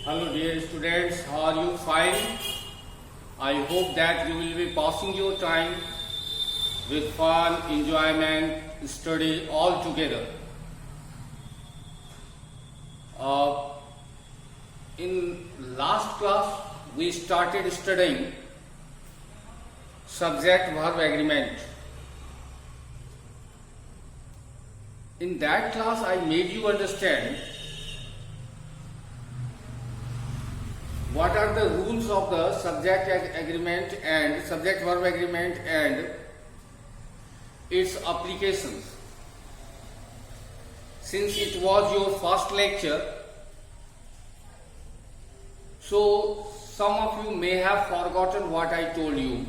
Hello dear students, how are you? Fine. I hope that you will be passing your time with fun, enjoyment, study all together. In last class we started studying subject verb agreement. In that class I made you understand what are the rules of the subject agreement and subject verb agreement and its applications. Since it was your first lecture, so some of you may have forgotten what I told you.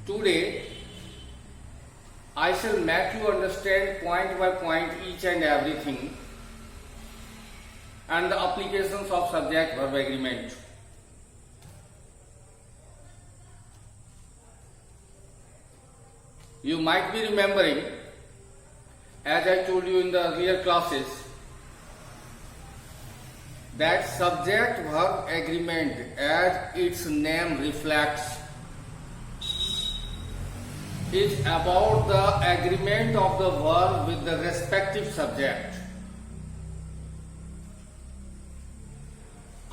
Today I shall make you understand point by point each and everything and the applications of subject verb agreement. You might be remembering, as I told you in the earlier classes, that subject verb agreement, as its name reflects, is about the agreement of the verb with the respective subject.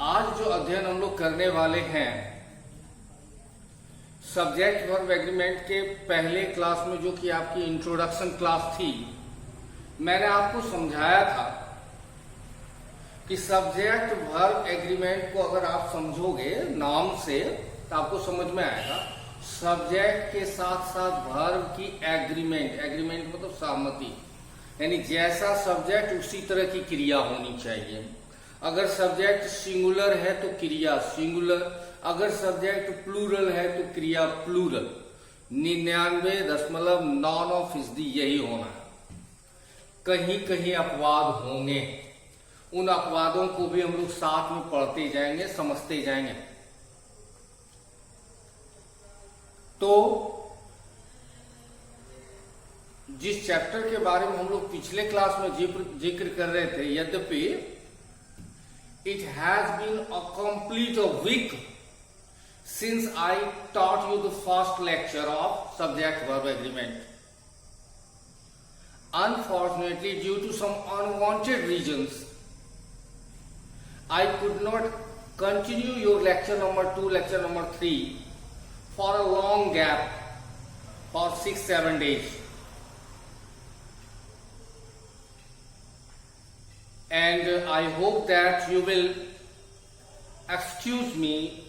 आज जो अध्ययन हम लोग करने वाले हैं subject verb agreement के पहले क्लास में, जो कि आपकी इंट्रोडक्शन क्लास थी, मैंने आपको समझाया था कि सब्जेक्ट वर्ब एग्रीमेंट को अगर आप समझोगे नाम से तो आपको समझ में आएगा। सब्जेक्ट के साथ साथ वर्ब की एग्रीमेंट, एग्रीमेंट मतलब सहमति, यानी जैसा सब्जेक्ट उसी तरह की क्रिया होनी चाहिए। अगर सब्जेक्ट सिंगुलर है तो क्रिया सिंगुलर, अगर सब्जेक्ट प्लूरल है तो क्रिया प्लूरल। 99.9% यही होना है। कहीं कहीं अपवाद होंगे, उन अपवादों को भी हम लोग साथ में पढ़ते जाएंगे, समझते जाएंगे। तो जिस चैप्टर के बारे में हम लोग पिछले क्लास में जिक्र कर रहे थे, यद्यपि it has been a complete week since I taught you the first lecture of subject verb agreement. Unfortunately, due to some unwanted reasons, I could not continue your lecture number 2, lecture number 3 for a long gap for 6-7 days. And I hope that you will excuse me,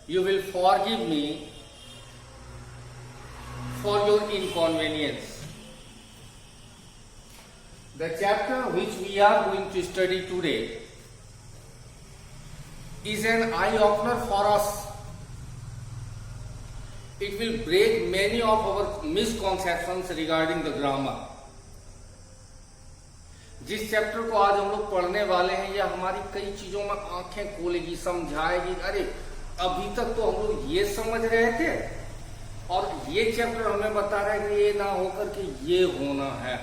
you will forgive me for your inconvenience. The chapter which we are going to study today is an eye-opener for us. It will break many of our misconceptions regarding the grammar. जिस chapter को आज हम लोग पढ़ने वाले हैं, यह हमारी कई चीजों में आंखें खोलेगी, समझाएगी। अरे अभी तक तो हम लोग ये समझ रहे थे और ये चैप्टर हमें बता रहा है कि ये ना होकर के ये होना है।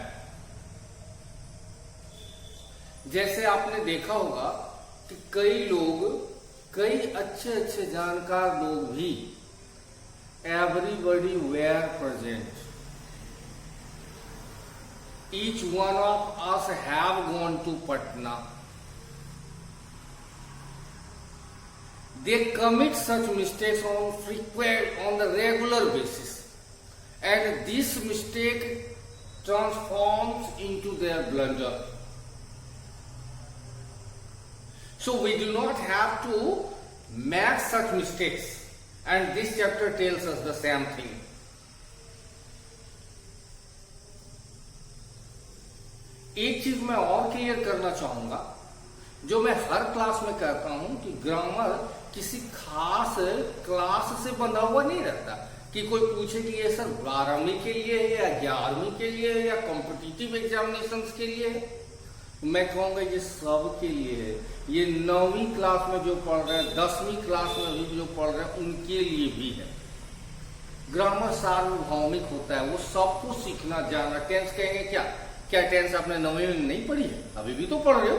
जैसे आपने देखा होगा कि कई लोग, कई अच्छे अच्छे जानकार लोग भी, everybody were present, each one of us have gone to Patna. They commit such mistakes on the regular basis, and this mistake transforms into their blunder. So we do not have to make such mistakes, and this chapter tells us the same thing. एक चीज मैं और clear करना चाहूंगा, जो मैं हर class में कहता हूं कि ग्रामर किसी खास क्लास से बंधा हुआ नहीं रहता। कि कोई पूछे कि ये सर 12वीं के लिए है या 11वीं के लिए है या कॉम्पिटिटिव एग्जामिनेशंस के लिए है, मैं कहूंगा ये सब के लिए है। ये 9वीं क्लास में जो पढ़ रहे हैं, 10वीं क्लास में भी जो पढ़ रहे हैं, उनके लिए भी है। ग्रामर सार्वभौमिक होता है, वो सबको सीखना जाना। टेंस कहेंगे क्या? क्या टेंस आपने 9वीं में नहीं पढ़ी है? अभी भी तो पढ़ रहे हो।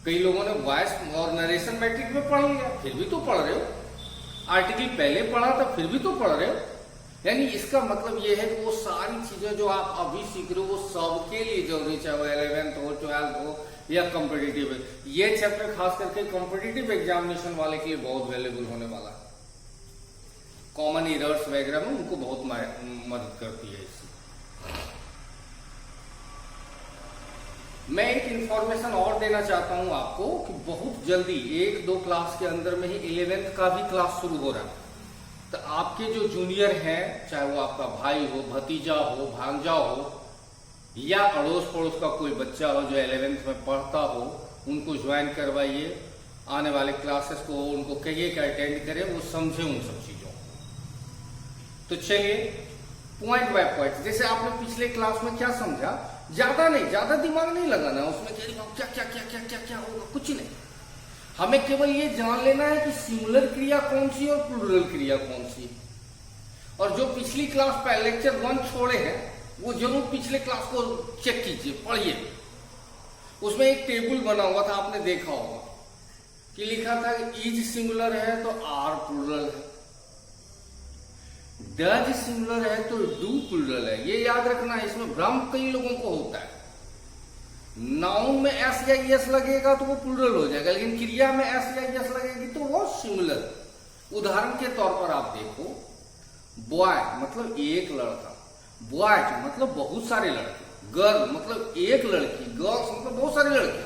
कई लोगों ने वॉइस और नरेशन मैट्रिक में पढ़ लिया, फिर भी तो पढ़ रहे हो। आर्टिकल पहले पढ़ा था, फिर भी तो पढ़ रहे हो। यानी इसका मतलब ये है कि वो सारी चीजें जो आप अभी सीख रहे हो वो सबके लिए जरूरी, चाहे वो 11th हो, 12th हो या कॉम्पिटिटिव है। ये चैप्टर खास करके कॉम्पिटिटिव एग्जामिनेशन वाले के लिए बहुत वैल्यूबल होने वाला है। कॉमन एरर्स वगैरह में उनको बहुत मदद करती है इससे। मैं एक इंफॉर्मेशन और देना चाहता हूं आपको कि बहुत जल्दी 1-2 क्लास के अंदर में ही 11th का भी क्लास शुरू हो रहा है। तो आपके जो जूनियर हैं, चाहे वो आपका भाई हो, भतीजा हो, भांजा हो या अड़ोस पड़ोस का कोई बच्चा हो जो 11th में पढ़ता हो, उनको ज्वाइन करवाइए। आने वाले क्लासेस को उनको कहिए कि अटेंड करें, वो समझे उन सब चीजों। तो चलिए पॉइंट बाय पॉइंट, जैसे आपने पिछले क्लास में क्या समझा, ज्यादा नहीं, ज्यादा दिमाग नहीं लगाना उसमें क्या क्या क्या क्या क्या क्या क्या होगा, कुछ नहीं। हमें केवल ये जान लेना है कि सिंगुलर क्रिया कौन सी और प्लूरल क्रिया कौन सी। और जो पिछली क्लास पर लेक्चर 1 छोड़े हैं वो जरूर पिछले क्लास को चेक कीजिए, पढ़िए। उसमें एक टेबल बना हुआ था, आपने देखा होगा कि लिखा था कि इज सिंगुलर है तो आर प्लूरल है, डज सिंगुलर है तो डू प्लूरल है। ये याद रखना, इसमें भ्रम कई लोगों को होता है। नाउन में एस या यस लगेगा तो वो प्लूरल हो जाएगा, लेकिन क्रिया में एस या यस लगेगी तो वो सिंगुलर। उदाहरण के तौर पर आप देखो, बॉय मतलब एक लड़का, बॉयज मतलब बहुत सारे लड़के, गर्ल मतलब एक लड़की, गर्ल्स मतलब बहुत सारे लड़के।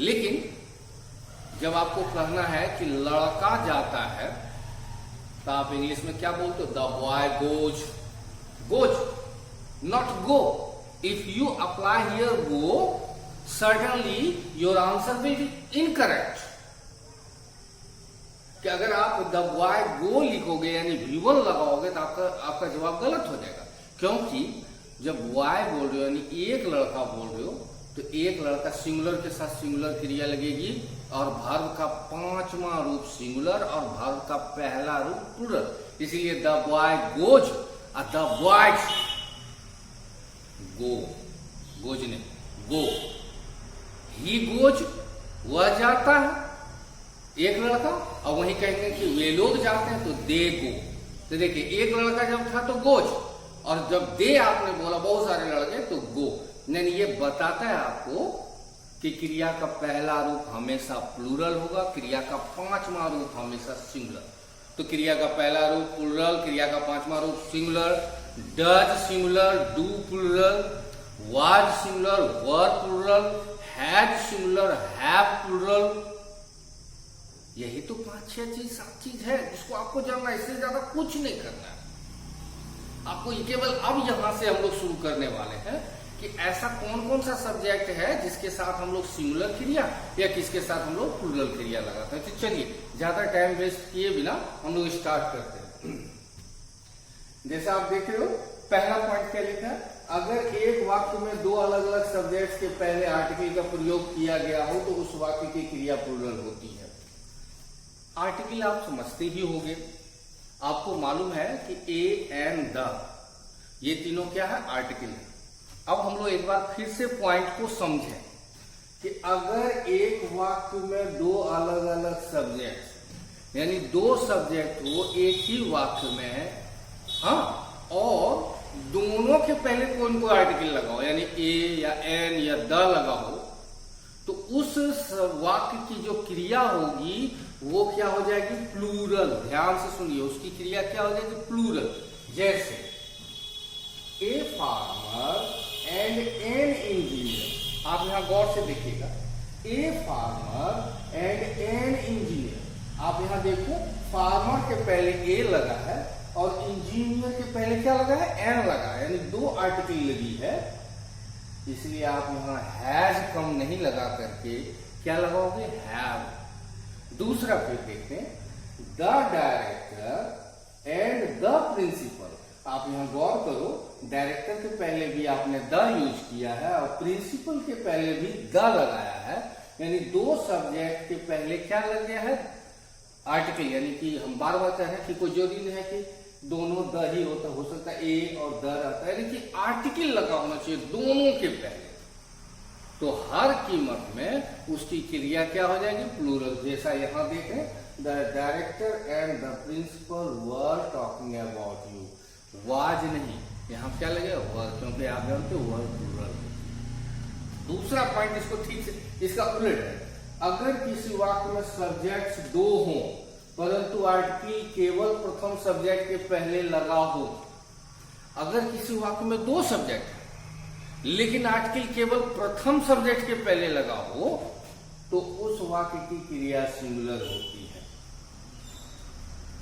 लेकिन जब आपको कहना है कि लड़का जाता है तो आप इंग्लिश में क्या बोलते हो? The boy goes, goes not go. If you apply here go, certainly your answer will be incorrect. कि अगर आप द बॉय गो लिखोगे यानी V1 लगाओगे तो आपका जवाब गलत हो जाएगा। क्योंकि जब बॉय बोल रहे हो यानी एक लड़का बोल रहे हो तो एक लड़का सिंगुलर के साथ सिंगुलर क्रिया लगेगी और वर्ब का 5वां रूप सिंगुलर और वर्ब का पहला रूप प्लूरल। इसलिए द बॉय गोज और द बॉयज गो, गोज ने गो, ही गोज वह जाता है एक लड़का, और वहीं कहेंगे कि वे लोग जाते हैं तो दे गो। तो देखिए एक लड़का जब था तो गोज, और जब दे आपने बोला बहुत सारे लड़के तो गो। नहीं, ये बताता है आपको कि क्रिया का पहला रूप हमेशा प्लूरल होगा, क्रिया का 5वां रूप हमेशा सिंगुलर। तो क्रिया का पहला रूप प्लूरल, क्रिया का 5वां रूप singular, does singular, do plural, was singular, were plural, had singular, have plural. यही तो 5-6 चीज 7 चीज है जिसको आपको जानना, इससे ज्यादा कुछ नहीं करना है आपको। केवल अब यहां से हम लोग शुरू करने वाले हैं कि ऐसा कौन कौन सा सब्जेक्ट है जिसके साथ हम लोग सिंगुलर क्रिया या किसके साथ हम लोग प्लूरल क्रिया लगाते हैं। तो चलिए ज्यादा टाइम वेस्ट किए बिना हम लोग स्टार्ट करते हैं। जैसा आप देख रहे हो पहला पॉइंट क्या लिखा है, अगर एक वाक्य में 2 अलग अलग सब्जेक्ट के पहले आर्टिकल का प्रयोग किया गया हो तो उस वाक्य की क्रिया प्लूरल होती है। आर्टिकल आप समझते ही होंगे, आपको मालूम है कि ए एंड द ये तीनों क्या है? आर्टिकल है। अब हम लोग एक बार फिर से पॉइंट को समझें कि अगर एक वाक्य में 2 अलग अलग सब्जेक्ट यानी 2 सब्जेक्ट हो एक ही वाक्य में, हाँ, और दोनों के पहले कोई कोई आर्टिकल लगाओ यानी ए या एन या द लगाओ, तो उस वाक्य की जो क्रिया होगी वो क्या हो जाएगी? प्लूरल। ध्यान से सुनिए, उसकी क्रिया क्या हो जाएगी? प्लूरल। जैसे a farmer and an engineer, आप यहां गौर से देखिएगा, a farmer and an engineer. आप यहां देखो फार्मर के पहले ए लगा है और इंजीनियर के पहले क्या लगा है? एन लगा है, यानी 2 आर्टिकल लगी है। इसलिए आप यहां हैज कम नहीं लगा करके क्या लगाओगे? हैव। दूसरा फिर देखें, the director and the principal. आप यहां गौर करो, डायरेक्टर के पहले भी आपने द यूज किया है और प्रिंसिपल के पहले भी द लगाया है, यानी 2 सब्जेक्ट के पहले क्या लग गया है? आर्टिकल। यानी कि हम बार बार कह रहे हैं कि कोई जरूरी नहीं है कि दोनों द ही होता, हो सकता है ए और द रहता है, लेकिन आर्टिकल लगा होना चाहिए दोनों के पहले। तो हर कीमत में उसकी क्रिया क्या हो जाएगी, प्लूरल। जैसा यहां देखें, the director and the principal were talking about you, was नहीं, यहां क्या लगेगा, वर, क्योंकि आप जानते हो वर प्लूरल। दूसरा पॉइंट इसको ठीक से, इसका उलट है, अगर किसी वाक्य में सब्जेक्ट्स दो हों परंतु आर्टिकल केवल प्रथम सब्जेक्ट के पहले लगा हो, अगर किसी वाक्य में दो सब्जेक्ट है लेकिन आर्टिकल केवल प्रथम सब्जेक्ट के पहले लगा हो, तो उस वाक्य की क्रिया सिंगुलर होती है।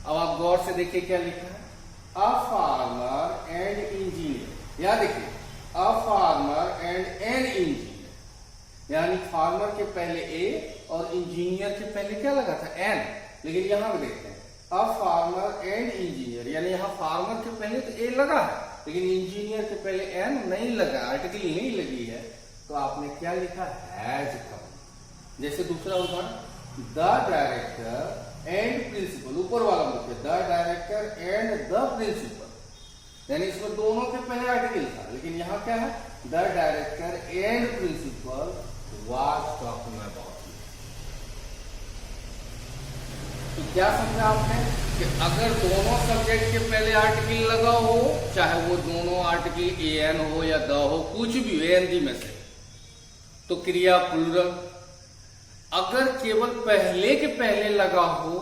अब आप गौर से देखिए क्या लिखा है, अ फार्मर एंड इंजीनियर। यहां देखिए, a farmer and an engineer, यानी फार्मर के पहले ए और इंजीनियर के पहले क्या लगा था, एन। लेकिन यहां पे देखते हैं, अ फार्मर एंड इंजीनियर, यानी यहां फार्मर के पहले तो ए लगा है लेकिन इंजीनियर के पहले एन नहीं लगा, आर्टिकल नहीं लगी है, तो आपने क्या लिखा, हैज कम। जैसे दूसरा उदाहरण, द डायरेक्टर एंड प्रिंसिपल, ऊपर वाला मुख्य, the director and the principal, यानी इसमें दोनों के पहले आर्टिकल था, लेकिन यहां क्या है, the director and principal was talking about you. तो क्या समझा आपने कि अगर दोनों सब्जेक्ट के पहले आर्टिकल लगा हो, चाहे वो दोनों आर्टिकल ए एन हो या द हो, कुछ भी ए एन दी में से, तो क्रिया प्लूरल। अगर केवल पहले के पहले लगा हो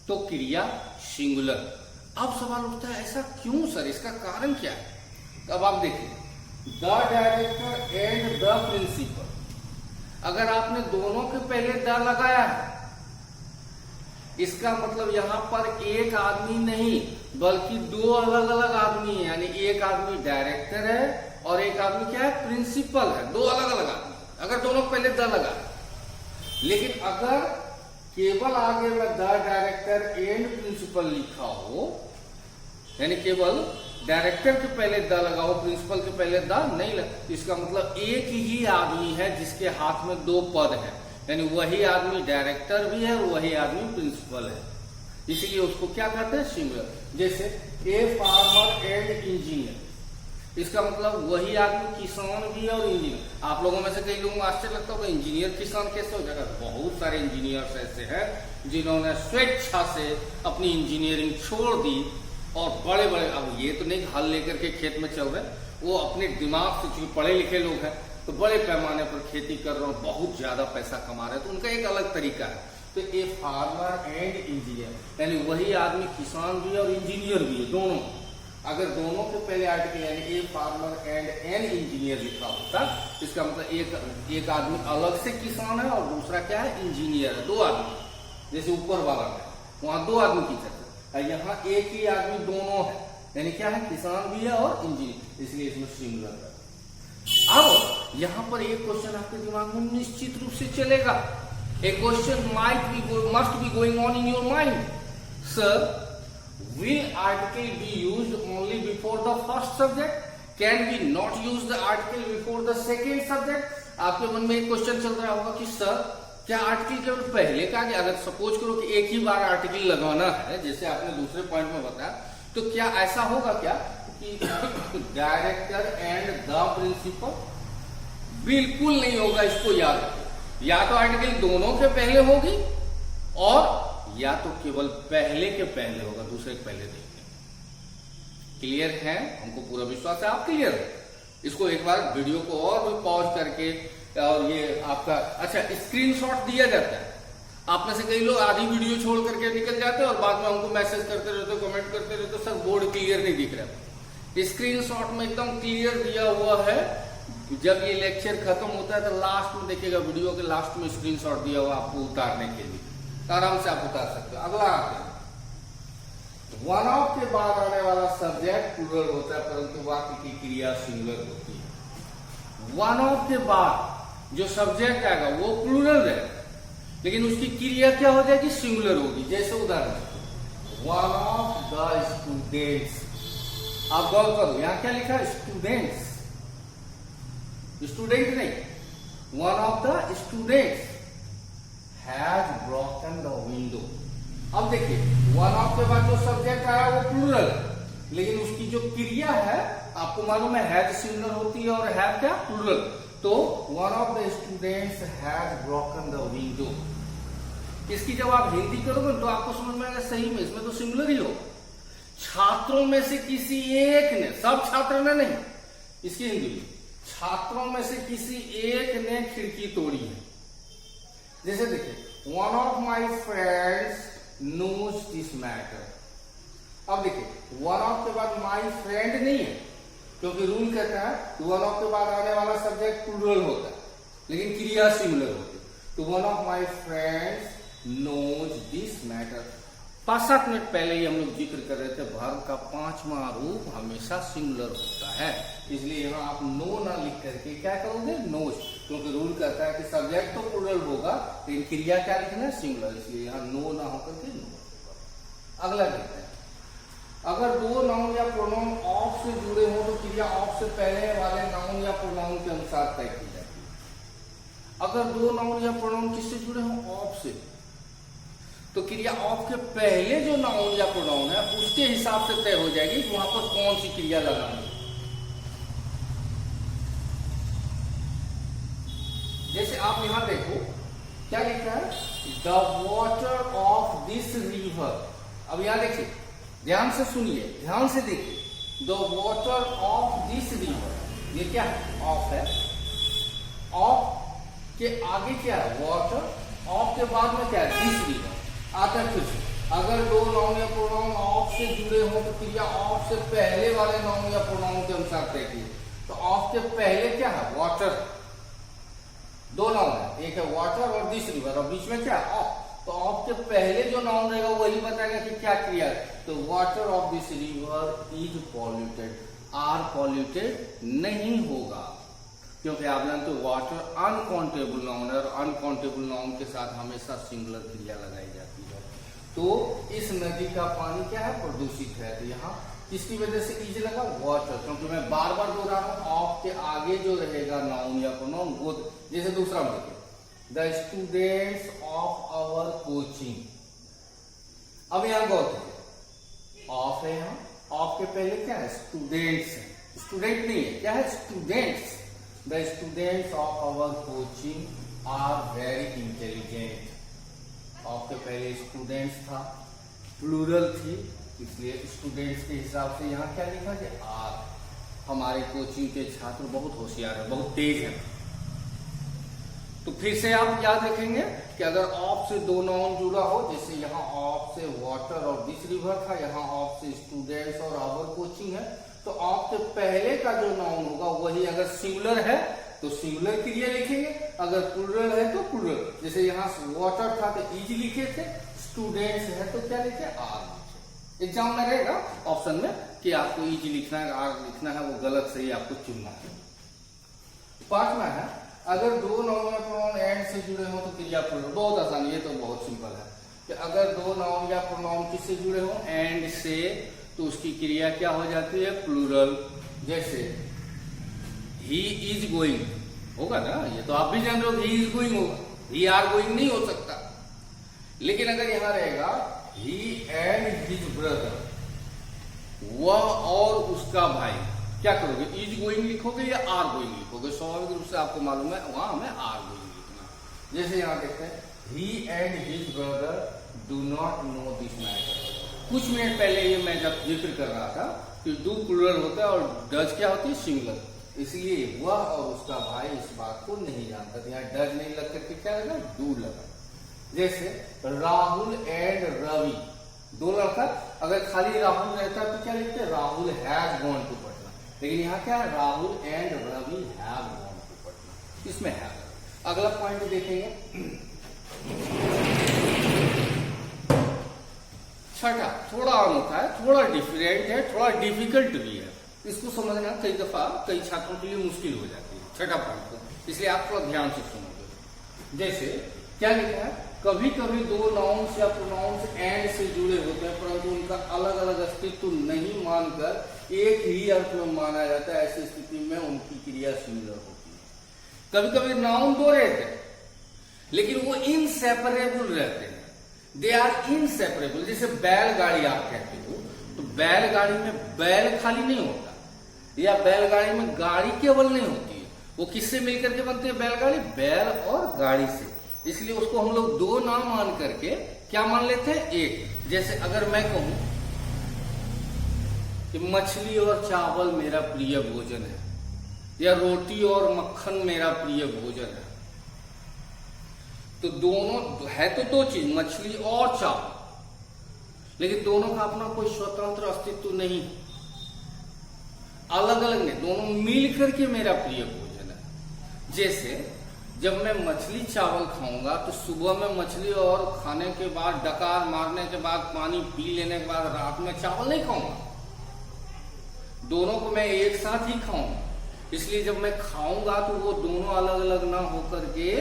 तो क्रिया सिंगुलर। अब सवाल उठता है, ऐसा क्यों सर, इसका कारण क्या है। अब आप देखिए, the director and the principal, अगर आपने दोनों के पहले द लगाया है, इसका मतलब यहां पर एक आदमी नहीं बल्कि दो अलग अलग आदमी है, यानी एक आदमी डायरेक्टर है और एक आदमी क्या है, प्रिंसिपल है, दो अलग अलग आदमी। अगर दोनों पहले द लगा, लेकिन अगर केवल आगे में द डायरेक्टर एंड प्रिंसिपल लिखा हो, यानी केवल डायरेक्टर के पहले द लगा हो, प्रिंसिपल के पहले द नहीं लगा, इसका मतलब एक ही आदमी है जिसके हाथ में दो पद है, यानी वही आदमी डायरेक्टर भी है और वही आदमी प्रिंसिपल है, इसलिए उसको क्या कहते हैं, सिंगुलर। जैसे ए फार्मर एंड इंजीनियर, इसका मतलब वही आदमी किसान भी है और इंजीनियर। आप लोगों में से कई लोगों को आश्चर्य लगता होगा, इंजीनियर किसान कैसे हो जाएगा। बहुत सारे इंजीनियर्स ऐसे हैं जिन्होंने स्वेच्छा से अपनी इंजीनियरिंग छोड़ दी और बड़े बड़े, अब ये तो नहीं हल लेकर के खेत में चल रहे, वो अपने दिमाग से, चूंकि पढ़े लिखे लोग हैं तो बड़े पैमाने पर खेती कर रहे हैं, बहुत ज्यादा पैसा कमा रहे हैं, तो उनका एक अलग तरीका है। तो ए फार्मर एंड इंजीनियर, यानी वही आदमी किसान भी है और इंजीनियर भी है, दोनों। अगर दोनों के पहले आर्टिकल यानी a farmer and an engineer लिखा होता, इसका मतलब एक आदमी अलग से किसान है और दूसरा क्या है, इंजीनियर है, दो आदमी। जैसे ऊपर वाला में वहां दो आदमी की चर्चा, यहाँ एक ही आदमी दोनों है, यानी क्या है, किसान भी है और इंजीनियर, इसलिए इसमें सिंगुलर है। अब यहां पर एक क्वेश्चन आपके दिमाग में निश्चित रूप से चलेगा, a question must be going on in your mind, sir will article be used only before the first subject, can we not use the article before the second subject। आपके मन में एक क्वेश्चन चल रहा होगा कि सर क्या article केवल पहले का, अगर सपोज करो कि एक ही बार आर्टिकल लगाना है, जैसे आपने दूसरे पॉइंट में बताया, तो क्या ऐसा होगा क्या कि डायरेक्टर एंड द प्रिंसिपल, बिल्कुल नहीं होगा। इसको याद रखो, या तो आर्टिकल दोनों के पहले होगी और या तो केवल पहले के पहले होगा, दूसरे के पहले नहीं। क्लियर है, हमको पूरा विश्वास है आप क्लियर है। इसको एक बार वीडियो को और भी पॉज करके, और ये आपका अच्छा स्क्रीनशॉट दिया जाता है, आप में से कई लोग आधी वीडियो छोड़ करके निकल जाते हैं और बाद में हमको मैसेज करते रहते, कमेंट करते रहते, सर बोर्ड क्लियर नहीं दिख रहा। स्क्रीनशॉट में एकदम क्लियर दिया हुआ है, जब ये लेक्चर खत्म होता है तो लास्ट में देखिएगा, वीडियो के लास्ट में स्क्रीनशॉट दिया हुआ आपको उतारने के लिए, आराम से आप उतार सकते हो। अगला आते हैं, वन ऑफ के बाद आने वाला सब्जेक्ट प्लूरल होता है परंतु वाक्य की क्रिया सिंगुलर होती है। वन ऑफ के बाद जो सब्जेक्ट आएगा वो प्लूरल है, लेकिन उसकी क्रिया क्या हो जाएगी, सिंगुलर होगी। जैसे उदाहरण, वन ऑफ द स्टूडेंट्स, आप गौर करो यहां क्या लिखा है, स्टूडेंट्स, स्टूडेंट नहीं, one of the students has broken the window. अब देखिए वन ऑफ के बाद जो सब्जेक्ट आया वो प्लूरल है, लेकिन उसकी जो क्रिया है आपको मालूम है हैज सिंगुलर होती है और हैव क्या प्लूरल। तो one of the students has broken the window. इसकी जब आप हिंदी करोगे तो आपको समझ में आएगा सही में इसमें तो सिंगुलर ही होगा। छात्रों में से किसी एक ने, सब छात्र ने नहीं, इसकी हिंदी में छात्रों में से किसी एक ने खिड़की तोड़ी है। जैसे देखिए one of my friends knows this matter. अब देखिए वन ऑफ के बाद माई फ्रेंड नहीं है, क्योंकि रूल कहता है वन ऑफ के बाद आने वाला सब्जेक्ट प्लूरल होता है, लेकिन क्रिया सिमिलर होती है। तो one of my friends knows this matter. 5-7 minute पहले ही हम लोग जिक्र कर रहे थे वर्ब का 5वां रूप हमेशा सिंगुलर होता है, इसलिए यहाँ आप नो ना लिख करके क्या करोगे नोज, क्योंकि रूल कहता है कि सब्जेक्ट तो प्लूरल होगा लेकिन क्रिया क्या लिखना है सिंगुलर, इसलिए यहाँ नो ना होकर के नो। अगला देखते हैं, अगर दो नाउन या प्रोनाउन ऑफ से जुड़े हो तो क्रिया ऑफ से पहले वाले नाउन या प्रोनाउन के अनुसार तय की जाती है। अगर दो नाउन या प्रोनाउन किससे जुड़े हो ऑफ से, तो क्रिया ऑफ के पहले जो नाउन या प्रोनाउन है उसके हिसाब से तय हो जाएगी कि वहां पर कौन सी क्रिया लगानी है। जैसे आप यहां देखो क्या लिखा है, the water of this river. अब यहां देखिए ध्यान से सुनिए, ध्यान से देखिए, the water of this river, ये क्या है ऑफ है। ऑफ के आगे क्या है वाटर, ऑफ के बाद में क्या है दिस रिवर। आता है फिर से, अगर दो नाउन या प्रोनाउन ऑफ से जुड़े हो तो क्रिया ऑफ से पहले वाले नाउन या प्रोनाउन के अनुसार तय की। तो ऑफ के पहले क्या है वाटर, दो नाउन है, एक है वाटर और दिस रिवर, और बीच में क्या है ऑफ। तो ऑफ के पहले जो नाउन रहेगा वही बताएगा कि क्या क्रिया है। तो water of this river is polluted, are polluted नहीं होगा, क्योंकि आप जानते हो वाटर अनकाउंटेबल नाउन है और अनकाउंटेबल नाउन के साथ हमेशा सिंगुलर क्रिया लगाई जाती है। तो इस नदी का पानी क्या है प्रदूषित है, तो यहाँ किसकी वजह से इज लगा वाटर, क्योंकि मैं बार बार बोल रहा हूं ऑफ के आगे जो रहेगा नाउन या प्रोनाउन वो। जैसे दूसरा देखिए, the students of our coaching. अब यहां गौर करिए ऑफ है, यहाँ ऑफ के पहले क्या है स्टूडेंट्स है, स्टूडेंट नहीं है, क्या है students. The students of our coaching are very intelligent. Of के पहले स्टूडेंट्स था, प्लूरल थी, इसलिए स्टूडेंट्स के हिसाब से यहाँ क्या लिखा है आर। हमारे कोचिंग के छात्र बहुत होशियार है, बहुत तेज है। तो फिर से आप याद रखेंगे कि अगर ऑफ से दो नाउन जुड़ा हो, जैसे यहाँ ऑफ से वाटर और दिस रिवर था, यहाँ ऑफ से स्टूडेंट्स और आवर कोचिंग है, तो ऑफ के पहले का जो नाउन होगा वही अगर सिंगुलर है तो सिंगुलर क्रिया लिखेंगे, अगर प्लूरल है तो प्लूरल। जैसे यहाँ वाटर था तो इज लिखे थे, स्टूडेंट्स है तो क्या लिखे आर लिखे। एग्जाम में रहेगा ऑप्शन में कि आपको इज लिखना है आर लिखना है, वो गलत सही आपको चुनना है। 5वां है, अगर दो नाउन या प्रोनाउन एंड से जुड़े हो तो क्रिया प्लूरल। बहुत आसान, ये तो बहुत सिंपल है कि अगर दो नाउन या प्रोनाउन किससे जुड़े हो एंड से, तो उसकी क्रिया क्या हो जाती है प्लूरल। जैसे ही इज गोइंग होगा ना, ये तो आप भी जान रहे हो ही इज गोइंग होगा, ही आर गोइंग नहीं हो सकता। लेकिन अगर यहां रहेगा ही एंड हिज ब्रदर, वह और उसका भाई, क्या करोगे इज गोइंग लिखोगे या आर गोइंग लिखोगे। स्वाभाविक रूप से आपको मालूम है वहां हमें आर गोइंग लिखना। जैसे यहां देखते हैं he and his brother do not know this matter. कुछ मिनट पहले ये मैं जब जिक्र कर रहा था कि डू प्लूरल होता है और डज क्या होती है सिंगुलर, इसलिए वह और उसका भाई इस बात को नहीं जानता। यहाँ डज नहीं लग करके क्या लगा डू लगा। जैसे राहुल एंड रवि, दो लड़का, अगर खाली राहुल रहता तो क्या लिखते Rahul has gone to Patna, लेकिन यहाँ क्या है Rahul and Ravi have gone to Patna, इसमें है। अगला पॉइंट देखेंगे छठा, थोड़ा अनोखा है, थोड़ा डिफरेंट है, थोड़ा डिफिकल्ट भी है। इसको समझना कई दफा कई छात्रों के लिए मुश्किल हो जाती है छठा पॉइंट को, इसलिए आप थोड़ा ध्यान से सुनोगे। जैसे क्या लिखा है, कभी कभी दो नाउन्स या प्रोनाउंस एंड से जुड़े होते हैं परंतु उनका अलग अलग अस्तित्व नहीं मानकर एक ही अर्थ में माना जाता है। ऐसी स्थिति में उनकी क्रिया सिमिलर होती है। कभी कभी नाउन दो रहते हैं लेकिन वो इनसेपरेबल रहते हैं, दे आर इनसेपरेबल। जैसे बैलगाड़ी आप कहते हो, तो बैलगाड़ी में बैल खाली नहीं होता, या बैलगाड़ी में गाड़ी केवल नहीं होती है, वो किससे मिलकर के बनते हैं बैलगाड़ी? बैल और गाड़ी से। इसलिए उसको हम लोग दो ना मान करके क्या मान लेते हैं? एक। जैसे अगर मैं कहूं कि मछली और चावल मेरा प्रिय भोजन है, या रोटी और मक्खन मेरा प्रिय भोजन है, तो दोनों है तो दो चीज, मछली और चावल, लेकिन दोनों का अपना कोई स्वतंत्र अस्तित्व नहीं, अलग अलग नहीं, दोनों मिल करके मेरा प्रिय भोजन है। जैसे जब मैं मछली चावल खाऊंगा तो सुबह में मछली और खाने के बाद, डकार मारने के बाद, पानी पी लेने के बाद रात में चावल नहीं खाऊंगा, दोनों को मैं एक साथ ही खाऊंगा। इसलिए जब मैं खाऊंगा तो वो दोनों अलग अलग ना होकर के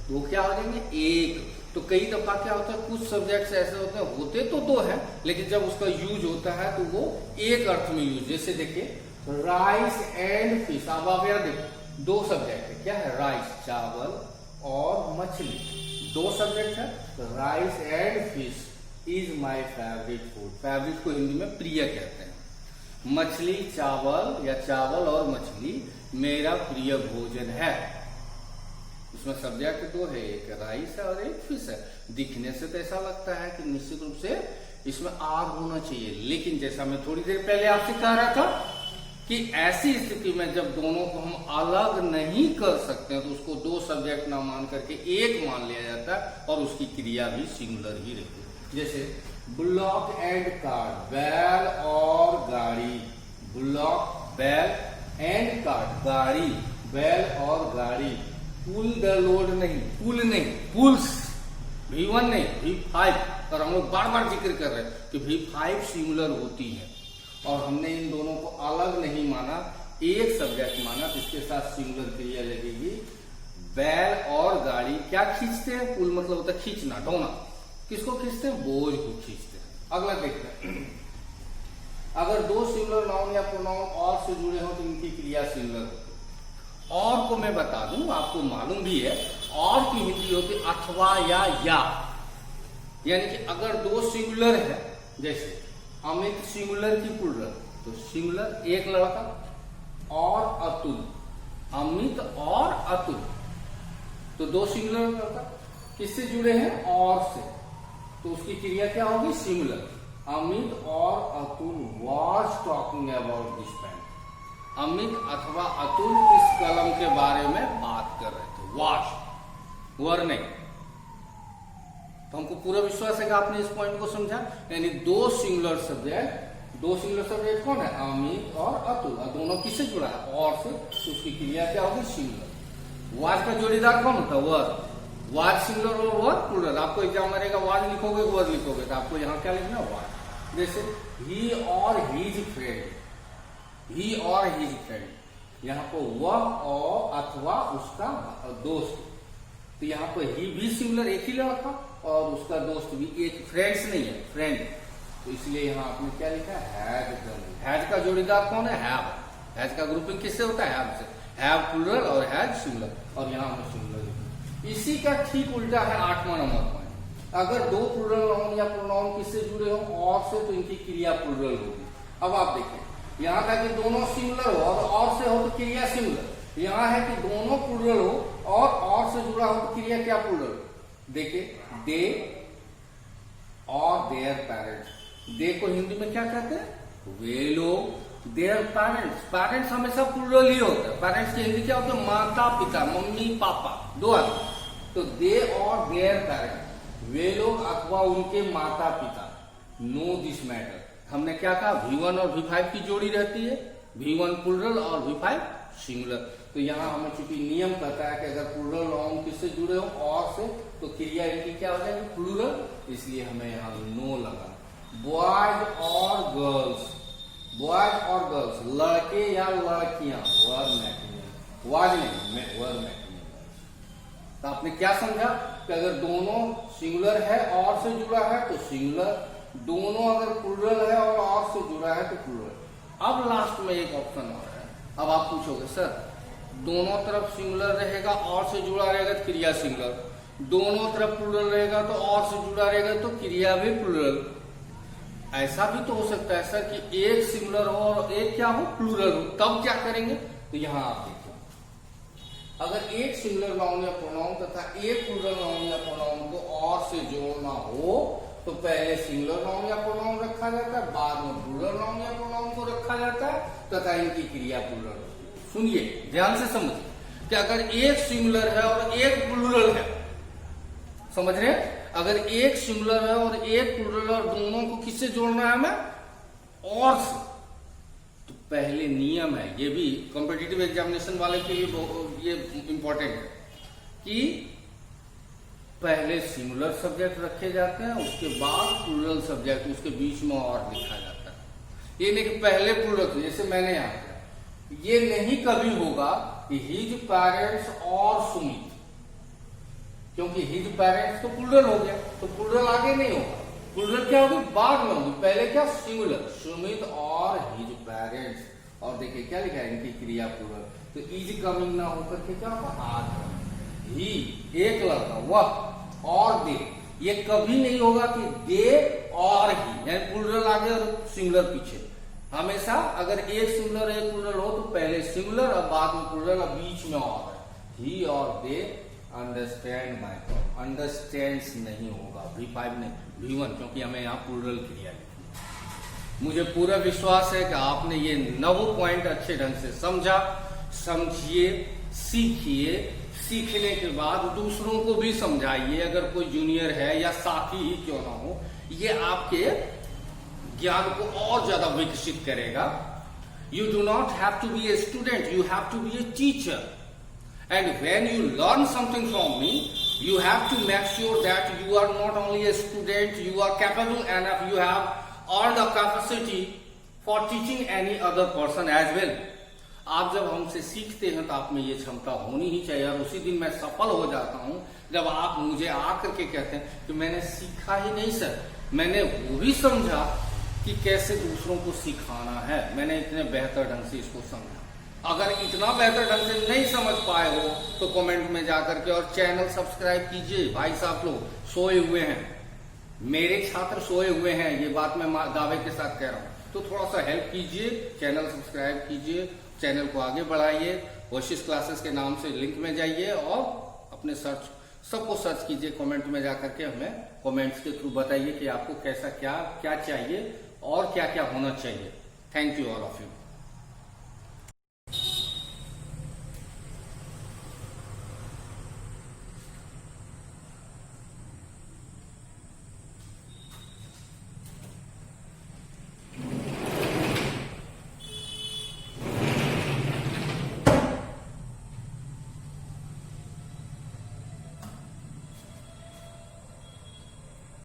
वो क्या हो जाएंगे? एक। तो कई दफा क्या होता है, कुछ सब्जेक्ट्स ऐसे होते हैं, होते तो दो हैं, लेकिन जब उसका यूज होता है तो वो एक अर्थ में यूज। जैसे देखिए राइस एंड फिश, अब आप यार देखो दो सब्जेक्ट है, क्या है? राइस चावल और मछली, दो सब्जेक्ट है। Rice and fish is my favourite food. Favourite को हिंदी में प्रिय कहते हैं। मछली चावल या चावल और मछली मेरा प्रिय भोजन है। इसमें सब्जेक्ट दो है, एक राइस है और एक फिश है। दिखने से तो ऐसा लगता है कि निश्चित रूप से इसमें आग होना चाहिए, लेकिन जैसा मैं थोड़ी देर पहले आपसे कह रहा था कि ऐसी स्थिति में जब दोनों को हम अलग नहीं कर सकते हैं तो उसको दो सब्जेक्ट ना मान करके एक मान लिया जाता है, और उसकी क्रिया भी सिंगुलर ही रहती है। जैसे बुलॉक एंड कार्ट, बैल और गाड़ी। बुलॉक बैल एंड कार्ट, गाड़ी बैल और गाड़ी। पुल द लोड नहीं, पुल नहीं, पुल्स V1 नहीं, V5। और हम लोग बार बार जिक्र कर रहे हैं कि V5 सिंगुलर होती है, और हमने इन दोनों को अलग नहीं माना, एक सब्जेक्ट माना, जिसके साथ सिंगुलर क्रिया लगेगी। बैल और गाड़ी क्या खींचते हैं? पुल मतलब होता है खींचना, ढोना। किसको खींचते हैं? बोझ को खींचते हैं। अगला देखते हैं, अगर दो सिंगुलर नाउन या प्रोनाउन और से जुड़े हो तो इनकी क्रिया सिंगुलर होती है। और को मैं बता दूं, आपको मालूम भी है, और की हिंदी होती अथवा या। यानी कि अगर दो सिंगुलर है, जैसे अमित सिंगुलर की प्लूरल, तो सिंगुलर एक लड़का और अतुल, अमित और अतुल, तो दो सिंगुलर लड़का किससे जुड़े हैं? और से, तो उसकी क्रिया क्या होगी? सिंगुलर। अमित और Atul was talking about this pen. Amit अथवा अतुल इस कलम के बारे में बात कर रहे थे। वॉज वर नहीं। तो हमको पूरा विश्वास है कि आपने इस पॉइंट को समझा। यानी दो सिंगुलर सब्जेक्ट कौन है? अमित और अतुल, और दोनों किससे जुड़ा है? और से, तो उसकी क्रिया क्या होगी? सिंगुलर। वाज का जोड़ीदार कौन होता है? वर। वाज सिंगुलर और वर प्लूरल। आपको एग्जाम मारेगा वाज लिखोगे वर लिखोगे, तो आपको यहाँ क्या लिखना? वाज। जैसे ही और हीज फ्रेंड, ही और हीज फ्रेंड, यहाँ पर वह और अथवा उसका दोस्त, तो यहाँ पर ही भी सिंगुलर एक ही लड़का और उसका दोस्त भी एक, फ्रेंड्स नहीं है, फ्रेंड। तो इसलिए यहाँ आपने क्या लिखा है? हैज का जोड़ीदार कौन है? हैव। हैज का ग्रुपिंग किससे होता है? हैव से। हैव प्लूरल और हैज सिंगुलर, और यहाँ हमें सिंगुलर लिखा। इसी का ठीक उल्टा है 8वां नंबर पॉइंट। अगर दो प्लूरल नाउन या प्रोनाउन किससे जुड़े हो? और से, तो इनकी क्रिया प्लूरल होगी। अब आप देखिए, यहाँ था कि दोनों सिंगुलर हो और से हो तो क्रिया सिंगुलर। यहाँ है कि दोनों प्लूरल हो और से जुड़ा हो तो क्रिया क्या प्लूरल? देखिए, दे और देयर पेरेंट्स। दे को हिंदी में क्या कहते हैं? वे लोग। देयर पेरेंट्स, पेरेंट्स हमेशा प्लूरल ही होता है। पेरेंट्स की हिंदी क्या होती है? माता पिता, मम्मी पापा, दो आदमी। तो दे और देयर पेरेंट्स, वे लोग अथवा उनके माता पिता। Know this matter. हमने क्या कहा? V1 और V5 की जोड़ी रहती है, V1 प्लूरल और V5 सिंगुलर। तो यहाँ हमें चूंकि नियम कहता है कि अगर प्लूरल नाउन किससे जुड़े हो? और से, तो क्रिया इनकी क्या हो जाएगी? प्लूरल। इसलिए हमें यहाँ नो लगा। बॉयज और गर्ल्स, बॉयज और गर्ल्स, लड़के या लड़कियां, वर मैक्सिमम, वाज नहीं, वर मैक्सिमम। तो आपने क्या समझा कि अगर दोनों सिंगुलर है और से जुड़ा है तो सिंगुलर, दोनों अगर प्लूरल है और से जुड़ा है तो प्लूरल। अब लास्ट में एक ऑप्शन और है। अब आप पूछोगे सर दोनों तरफ सिंगुलर रहेगा और से जुड़ा रहेगा तो क्रिया सिंगुलर, दोनों तरफ प्लूरल रहेगा तो और से जुड़ा रहेगा तो क्रिया भी प्लूरल। ऐसा भी तो हो सकता है सर कि एक सिंगुलर हो और एक क्या हो, प्लूरल हो, तब क्या करेंगे? तो यहां आप देखिए, अगर एक सिंगुलर नाउन या प्रोनाउन तथा एक प्लूरल नाउन या प्रोनाउन को और से जोड़ना हो तो पहले सिंगुलर नाउन या प्रोनाउन रखा जाता है, बाद में प्लूरल नाउन या प्रोनाउन को रखा जाता है तथा इनकी क्रिया प्लूरल। सुनिए ध्यान से समझिए कि अगर एक सिंगुलर है और एक प्लूरल है, समझ रहे हैं? अगर एक सिंगुलर है और एक प्लूरल और दोनों को किससे जोड़ना है हमें? और से। तो पहले नियम है, ये भी कॉम्पिटिटिव एग्जामिनेशन वाले के लिए ये इंपॉर्टेंट है कि पहले सिंगुलर सब्जेक्ट रखे जाते हैं, उसके बाद प्लूरल सब्जेक्ट उसके बीच में और लिखा जाता है। ये नहीं कि पहले प्लूरल, जैसे मैंने यहां किया, ये नहीं कभी होगा कि हिज पेरेंट्स और सुमित, क्योंकि हिज पेरेंट्स तो प्लूरल हो गया, तो प्लूरल आगे नहीं होगा, प्लूरल क्या होगी? बाद में होगी। पहले क्या? सिंगुलर, सुमित और हिज पेरेंट्स, और देखिए क्या लिखा है इनकी क्रिया प्लूरल, तो इज कमिंग ना होकर के क्या होगा? आज। ही एक लड़का, वह और दे, ये कभी नहीं होगा कि दे और ही, यानी प्लूरल आगे और सिंगुलर पीछे। हमेशा अगर एक सिंगुलर एक प्लूरल हो तो पहले सिंगुलर और बाद में प्लूरल और बीच में और है। ही और they understand my problem, understands नहीं होगा, V5 नहीं, V1, क्योंकि हमें यहाँ प्लूरल क्रिया लिखनी है। मुझे पूरा विश्वास है कि आपने ये 9 पॉइंट अच्छे ढंग से समझा। समझिए, सीखिए, सीखने के बाद दूसरों को भी समझाइए, अगर कोई जूनियर है या साथी ही क्यों ना हो, ये आपके ज्ञान को और ज्यादा विकसित करेगा। You do not have to be a student, you have to be a teacher, and when you learn something from me, you have to make sure that you are not only a student, you are capable enough, you have all the capacity for teaching any other person as well. आप जब हमसे सीखते हैं तो आप में ये क्षमता होनी ही चाहिए, और उसी दिन मैं सफल हो जाता हूं जब आप मुझे आकर के कहते हैं कि मैंने सीखा ही नहीं सर, मैंने वो भी समझा कि कैसे दूसरों को सिखाना है, मैंने इतने बेहतर ढंग से इसको समझा। अगर इतना बेहतर ढंग से नहीं समझ पाए हो तो कमेंट में जाकर के और चैनल सब्सक्राइब कीजिए। भाई साहब लोग सोए हुए हैं, मेरे छात्र सोए हुए हैं, ये बात मैं दावे के साथ कह रहा हूं, तो थोड़ा सा हेल्प कीजिए, चैनल सब्सक्राइब कीजिए, चैनल को आगे बढ़ाइए, कोशिश क्लासेस के नाम से लिंक में जाइए और अपने सबको सर्च कीजिए, कमेंट में जाकर के हमें कमेंट्स के थ्रू बताइए कि आपको कैसा क्या क्या चाहिए और क्या क्या होना चाहिए। Thank you all of you.